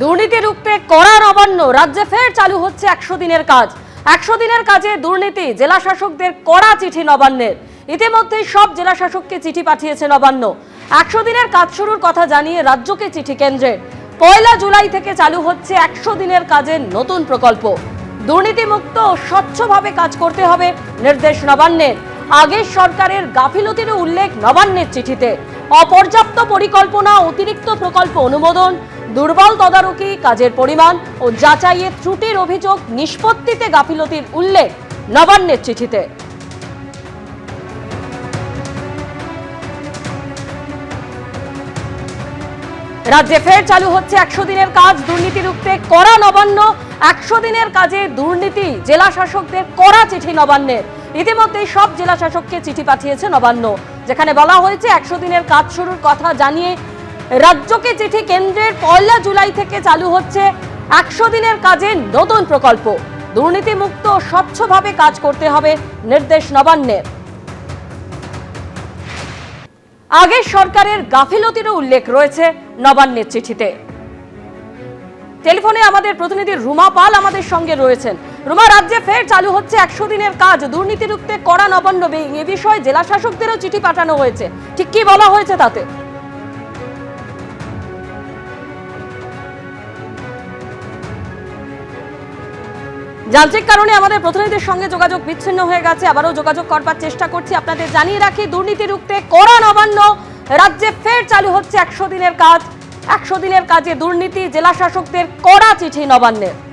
দুর্নীতি রুখতে কড়া নবান্ন, রাজ্যে ফের চালু হচ্ছে 100 দিনের কাজ। 100 দিনের কাজে দুর্নীতি, জেলা শাসকদের কড়া চিঠি নবান্নের। ইতিমধ্যেই সব জেলা শাসককে চিঠি পাঠিয়েছে নবান্ন। 100 দিনের কাজ শুরুর কথা জানিয়ে রাজ্যকে চিঠি কেন্দ্রের। 1 জুলাই থেকে চালু হচ্ছে 100 দিনের কাজের নতুন প্রকল্প। দুর্নীতিমুক্ত ও স্বচ্ছভাবে কাজ করতে হবে নির্দেশ নবান্নের। আগের সরকারের গাফিলতির উল্লেখ নবান্নের চিঠিতে। অপর্যাপ্ত পরিকল্পনা, অতিরিক্ত প্রকল্প অনুমোদন, দুর্বল তদারকি, কাজের পরিমাণ ও যাচাইয়ের ত্রুটির অভিযোগ, নিষ্পত্তিতে গাফিলতির উল্লেখ নবান্নের চিঠিতে। রাজ্যে ফের চালু হচ্ছে 100 দিনের কাজ, দুর্নীতি রুখতে কড়া নবান্ন। 100 দিনের কাজে দুর্নীতি, জেলা শাসকদের কড়া চিঠি নবান্নের। ইতিমধ্যেই সব জেলা শাসককে চিঠি পাঠিয়েছে নবান্ন, যেখানে বলা হয়েছে 100 দিনের কাজ শুরুর কথা জানিয়ে রাজ্যকে চিঠি কেন্দ্রের। 1 জুলাই থেকে চালু হচ্ছে 100 দিনের কাজের নতুন প্রকল্প। দুর্নীতিমুক্ত ও স্বচ্ছভাবে কাজ করতে হবে নির্দেশ নবান্নের। আগের সরকারের গাফিলতিরও উল্লেখ রয়েছে নবান্নের চিঠিতে। টেলিফোনে আমাদের প্রতিনিধি রুমা পাল আমাদের সঙ্গে রয়েছেন। রুমা, রাজ্যে ফের চালু হচ্ছে 100 দিনের কাজ, দুর্নীতি রুখতে কড়া নবান্ন। এ বিষয়ে জেলা শাসকদেরও চিঠি পাঠানো হয়েছে, ঠিক কি বলা হয়েছে তাতে? যান্ত্রিক কারণে আমাদের প্রতিনিধির সঙ্গে যোগাযোগ বিচ্ছিন্ন হয়ে গেছে, আবারও যোগাযোগ করবার চেষ্টা করছি। আপনাদের জানিয়ে রাখি, দুর্নীতি রুখতে কড়া নবান্ন, রাজ্যে ফের চালু হচ্ছে 100 দিনের কাজ। 100 দিনের কাজে দুর্নীতি, জেলা শাসকদের কড়া চিঠি নবান্নের।